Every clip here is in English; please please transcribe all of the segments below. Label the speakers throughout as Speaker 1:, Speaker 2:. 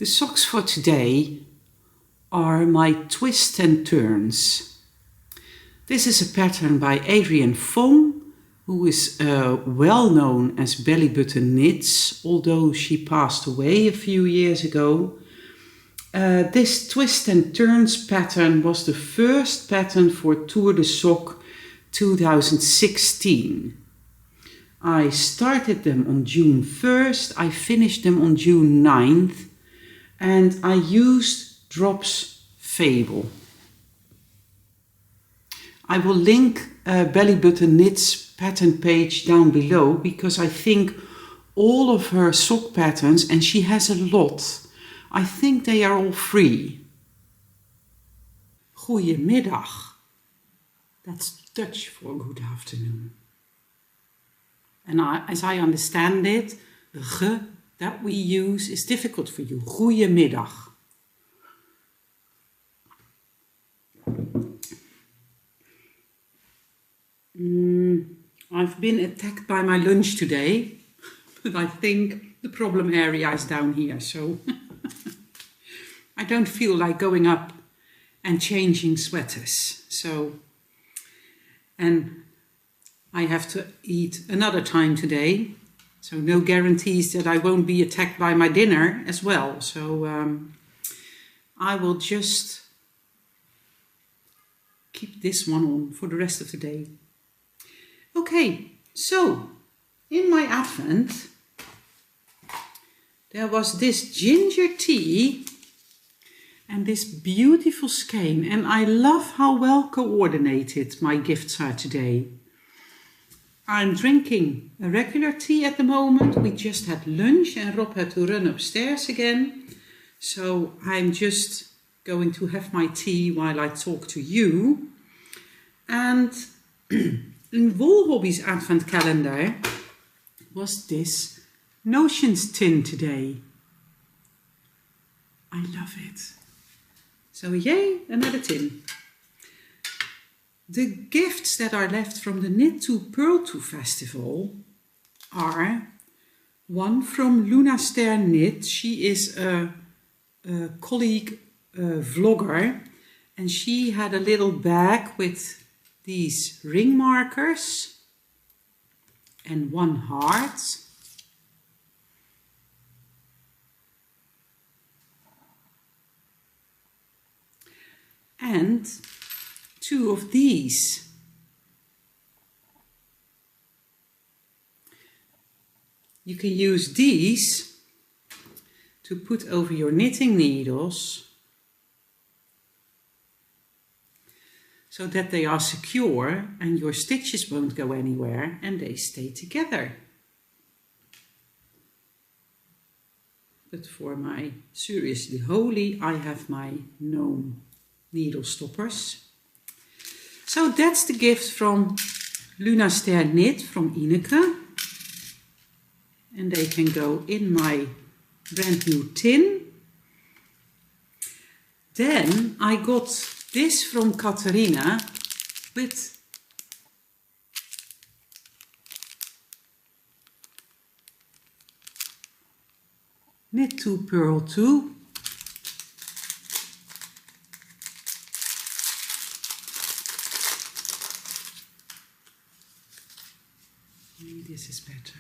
Speaker 1: The socks for today are my twists and turns. This is a pattern by Adrienne Fong, who is well known as Belly Button Knits, although she passed away a few years ago. This twist and turns pattern was the first pattern for Tour de Sock 2016. I started them on June 1st, I finished them on June 9th, and I used Drops Fable. I will link Belly Button Knits pattern page down below because I think all of her sock patterns, and she has a lot, I think they are all free. Goedemiddag. That's Dutch for good afternoon. And as I understand it, the ge that we use is difficult for you. Goedemiddag. I've been attacked by my lunch today, but I think the problem area is down here, so I don't feel like going up and changing sweaters. And I have to eat another time today, so no guarantees that I won't be attacked by my dinner as well. So I will just keep this one on for the rest of the day. Okay, so in my advent there was this ginger tea and this beautiful skein, and I love how well coordinated my gifts are today. I'm drinking a regular tea at the moment. We just had lunch and Rob had to run upstairs again. So I'm just going to have my tea while I talk to you. And in Wool Hobby's advent calendar was this Notions tin today. I love it. So yay, another tin. The gifts that are left from the Knit to Purl to festival are one from Luna Ster Knit. She is a colleague vlogger, and she had a little bag with these ring markers and one heart. And two of these. You can use these to put over your knitting needles so that they are secure and your stitches won't go anywhere and they stay together. But for my seriously holy, I have my gnome needle stoppers. So that's the gift from Luna Ster Knit from Ineke. And they can go in my brand new tin. Then I got this from Catharina with Knit to Purl to. Maybe this is better.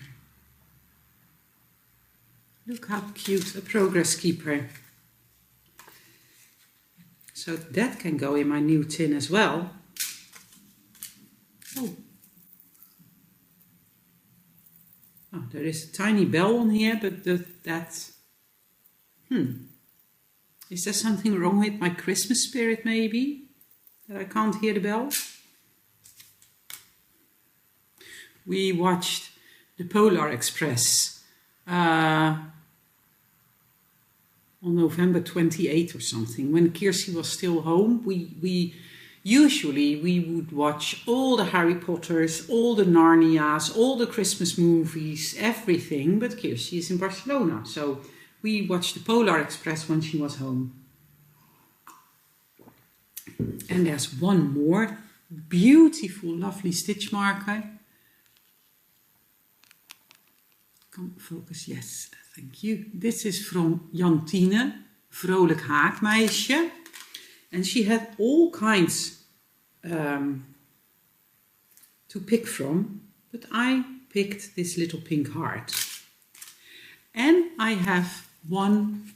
Speaker 1: Look how cute, a progress keeper. So that can go in my new tin as well. Oh, there is a tiny bell on here, but is there something wrong with my Christmas spirit maybe? That I can't hear the bell? We watched the Polar Express on November 28th or something, when Kirsty was still home. We usually would watch all the Harry Potters, all the Narnias, all the Christmas movies, everything, but Kirsty is in Barcelona, so we watched the Polar Express when she was home. And there's one more beautiful, lovely stitch marker. Come, focus, yes, Thank you. This is from Jantine, Vrolijk Haakmeisje. And she had all kinds to pick from, but I picked this little pink heart. And I have one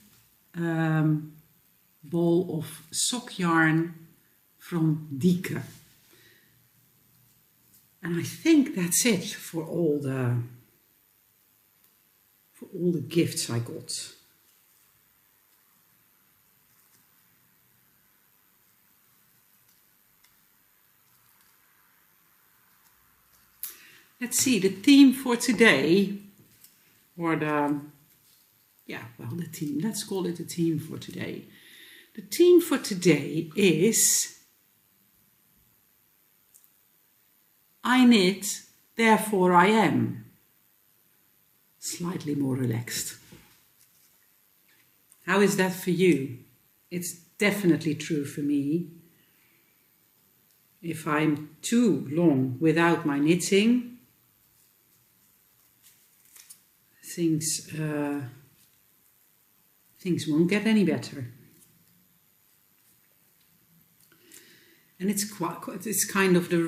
Speaker 1: ball of sock yarn from Dieke. And I think that's it for all the gifts I got. Let's see, the theme for today, or the theme, let's call it the theme for today. The theme for today is I knit, therefore I am. Slightly more relaxed. How is that for you? It's definitely true for me. If I'm too long without my knitting, things won't get any better. And it's kind of the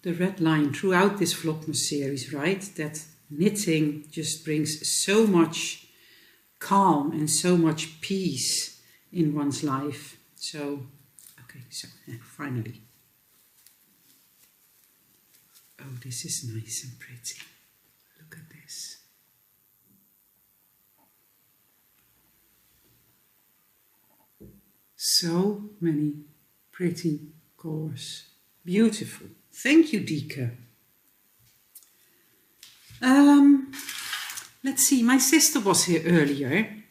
Speaker 1: red line throughout this Vlogmas series, right? That knitting just brings so much calm and so much peace in one's life. So, okay, so finally. Oh, this is nice and pretty. Look at this. So many pretty colors. Beautiful. Thank you, Dieke. Let's see, my sister was here earlier.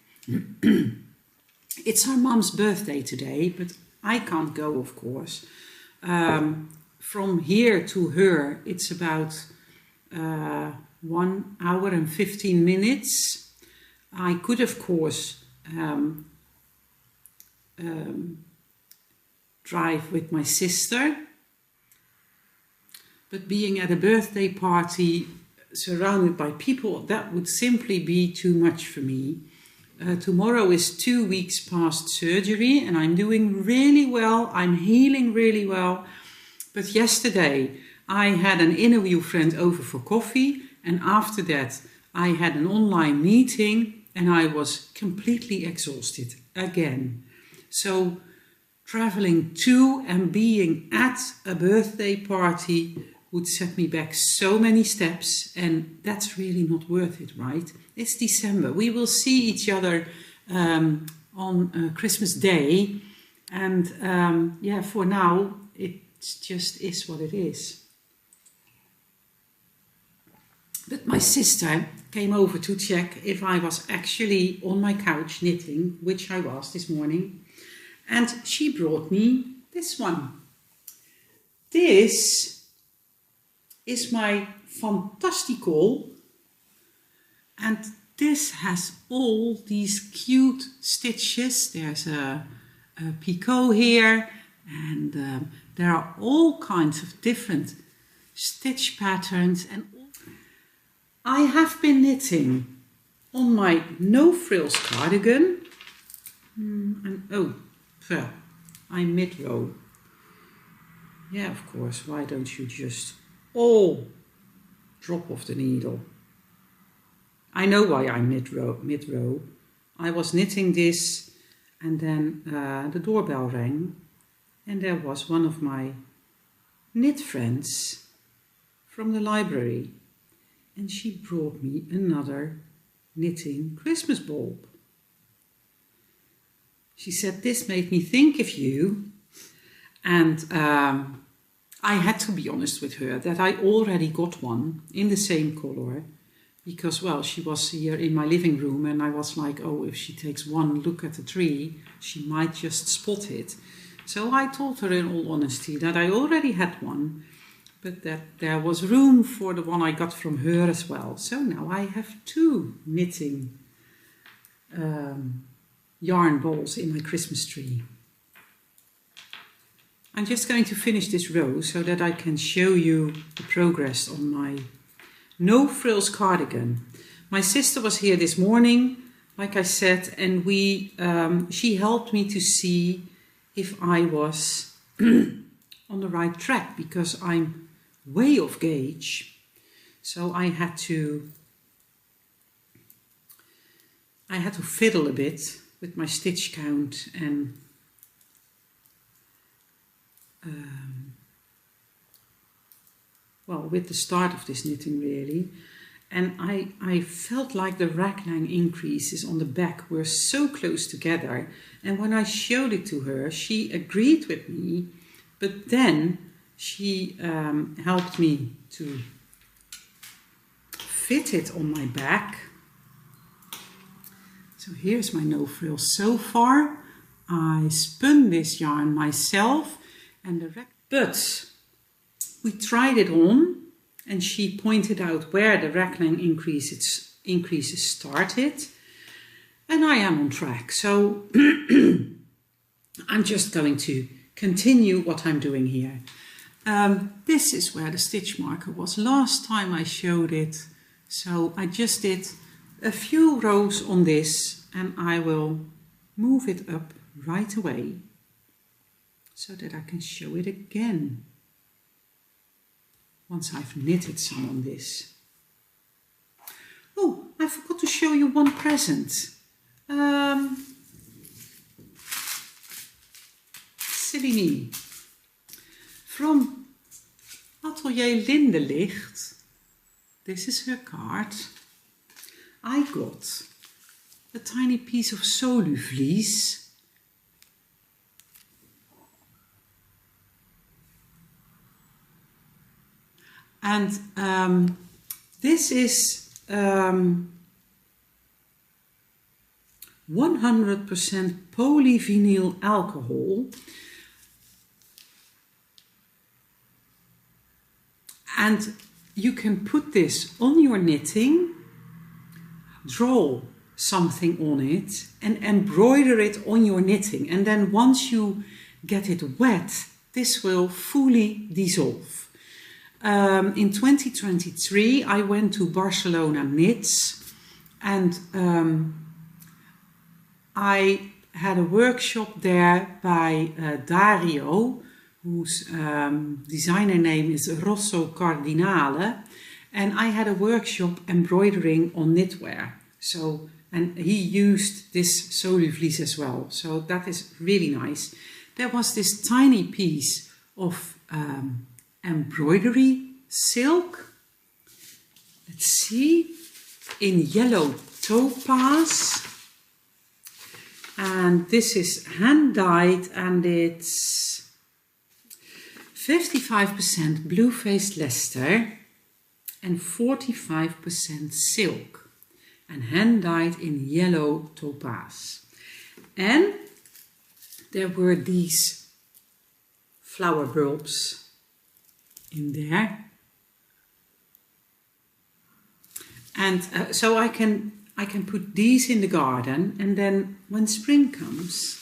Speaker 1: It's her mom's birthday today, but I can't go, of course. From here to her, it's about 1 hour and 15 minutes. I could, of course, drive with my sister, but being at a birthday party surrounded by people, that would simply be too much for me. Tomorrow is 2 weeks past surgery and I'm doing really well. I'm healing really well. But yesterday I had an interview friend over for coffee, and after that I had an online meeting and I was completely exhausted again. So traveling to and being at a birthday party would set me back so many steps, and that's really not worth it, right? It's December. We will see each other on Christmas Day, and yeah, for now it just is what it is. But my sister came over to check if I was actually on my couch knitting, which I was this morning, and she brought me this one. This is my Fantasticol, and this has all these cute stitches. There's a picot here, and there are all kinds of different stitch patterns. And I have been knitting on my no frills cardigan, and oh, well, I'm mid-row. Yeah, of course, why don't you just all drop off the needle? I know why I'm mid-row. I was knitting this, and then the doorbell rang, and there was one of my knit friends from the library, and she brought me another knitting Christmas bulb. She said, "This made me think of you," and I had to be honest with her that I already got one in the same color, because, well, she was here in my living room and I was like, oh, if she takes one look at the tree, she might just spot it. So I told her in all honesty that I already had one, but that there was room for the one I got from her as well. So now I have 2 knitting yarn balls in my Christmas tree. I'm just going to finish this row so that I can show you the progress on my no frills cardigan. My sister was here this morning, like I said, and she helped me to see if I was on the right track, because I'm way off gauge. So I had to fiddle a bit with my stitch count and well, with the start of this knitting really. And I felt like the raglan increases on the back were so close together. And when I showed it to her, she agreed with me, but then she helped me to fit it on my back. So here's my no frills so far. I spun this yarn myself, and but we tried it on, and she pointed out where the raglan increases started, and I am on track. So I'm just going to continue what I'm doing here. This is where the stitch marker was last time I showed it. So I just did a few rows on this, and I will move it up right away so that I can show it again once I've knitted some on this. Oh, I forgot to show you one present. Silly me. From Atelier Lindelicht, this is her card. I got a tiny piece of soluvlies. And this is 100% polyvinyl alcohol. And you can put this on your knitting, draw something on it and embroider it on your knitting. And then once you get it wet, this will fully dissolve. In 2023, I went to Barcelona Knits, and I had a workshop there by Dario, whose designer name is Rosso Cardinale, and I had a workshop embroidering on knitwear. So, and he used this soluvlies as well, so that is really nice. There was this tiny piece of embroidery silk, let's see, in yellow topaz, and this is hand dyed, and it's 55% blue faced Leicester and 45% silk, and hand dyed in yellow topaz. And there were these flower bulbs in there, and so I can put these in the garden, and then when spring comes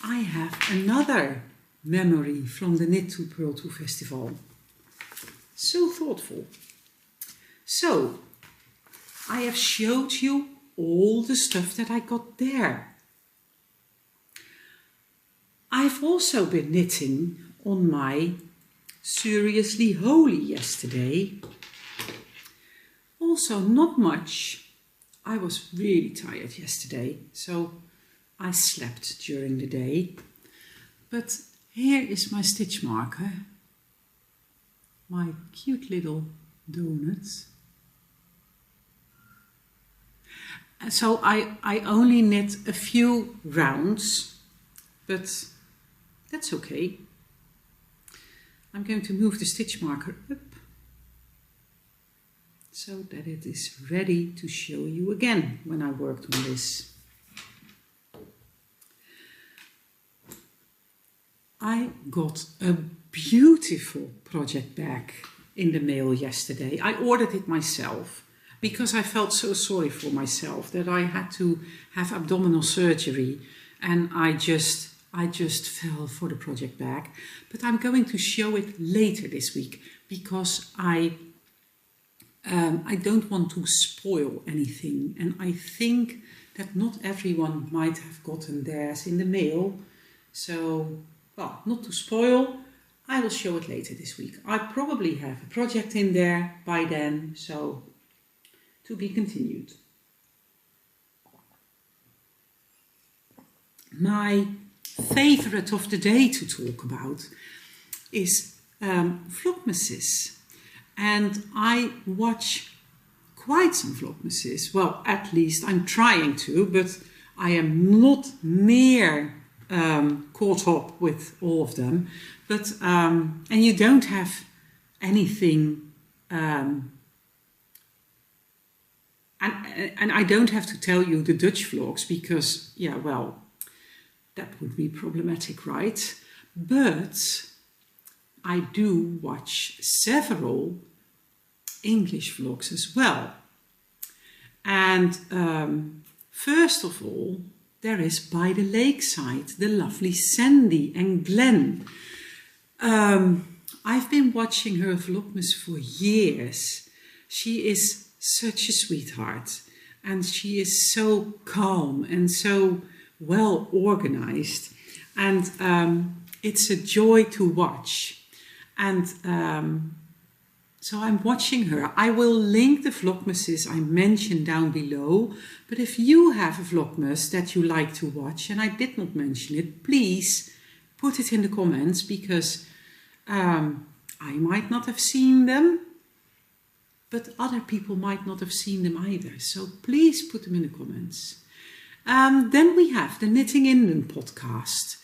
Speaker 1: I have another memory from the Knit to Purl to Festival. So thoughtful. So I have showed you all the stuff that I got there. I've also been knitting on my Seriously Holy yesterday. Also not much. I was really tired yesterday, so I slept during the day. But here is my stitch marker, my cute little donut. So I only knit a few rounds, but that's okay. I'm going to move the stitch marker up so that it is ready to show you again when I worked on this. I got a beautiful project bag in the mail yesterday. I ordered it myself because I felt so sorry for myself that I had to have abdominal surgery, and I just fell for the project bag. But I'm going to show it later this week because I I don't want to spoil anything, and I think that not everyone might have gotten theirs in the mail. So, well, not to spoil, I will show it later this week. I probably have a project in there by then, so to be continued. My favorite of the day to talk about is Vlogmasses. And I watch quite some Vlogmasses. Well, at least I'm trying to, but I am not near caught up with all of them. But and you don't have anything, and I don't have to tell you the Dutch vlogs because, yeah, well, that would be problematic, right? But I do watch several English vlogs as well. And first of all, there is By the Lakeside, the lovely Sandy and Glenn. I've been watching her Vlogmas for years. She is such a sweetheart, and she is so calm and so well organized, and it's a joy to watch. And so I'm watching her. I will link the Vlogmasses I mentioned down below, but if you have a Vlogmas that you like to watch and I did not mention it, please put it in the comments, because I might not have seen them, but other people might not have seen them either. So please put them in the comments. Then we have the Knitting Indian podcast.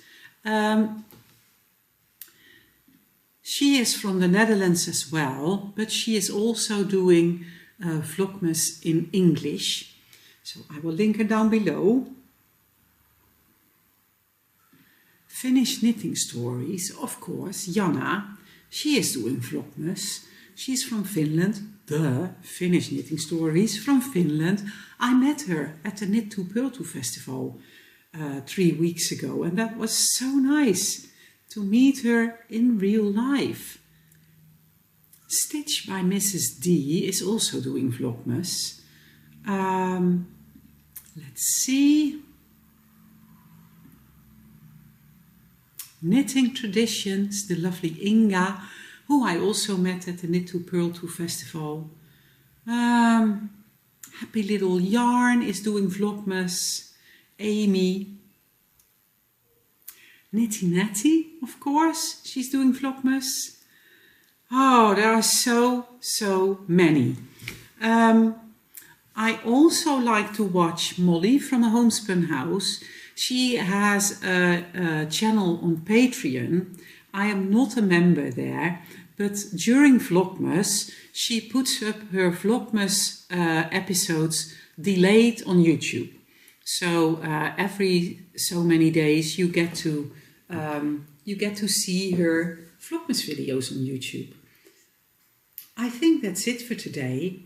Speaker 1: She is from the Netherlands as well, but she is also doing Vlogmas in English. So I will link her down below. Finnish Knitting Stories, of course, Jana. She is doing Vlogmas. She's from Finland. The Finnish Knitting Stories from Finland. I met her at the Knit to Pearl to Festival 3 weeks ago, and that was so nice to meet her in real life. Stitch by Mrs. D is also doing Vlogmas. Let's see. Knitting Traditions, the lovely Inga, who I also met at the Knit to Pearl to Festival. Happy Little Yarn is doing Vlogmas. Amy. Nitty Natty, of course, she's doing Vlogmas. Oh, there are so many. I also like to watch Molly from a Homespun House. She has a channel on Patreon. I am not a member there, but during Vlogmas, she puts up her Vlogmas episodes delayed on YouTube. So every so many days you get to see her Vlogmas videos on YouTube. I think that's it for today.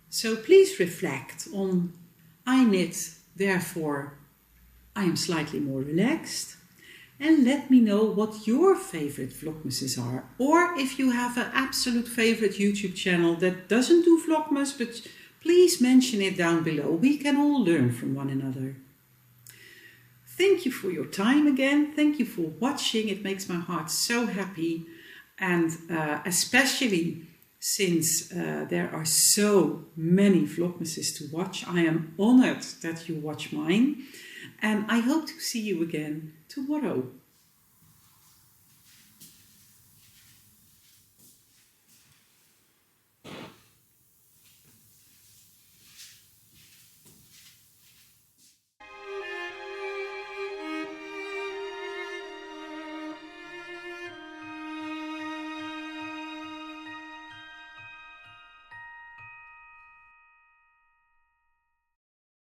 Speaker 1: So please reflect on I knit, therefore I am slightly more relaxed. And let me know what your favorite Vlogmases are. Or if you have an absolute favorite YouTube channel that doesn't do Vlogmas, but please mention it down below. We can all learn from one another. Thank you for your time again. Thank you for watching. It makes my heart so happy. And especially since there are so many Vlogmases to watch, I am honored that you watch mine. And I hope to see you again tomorrow.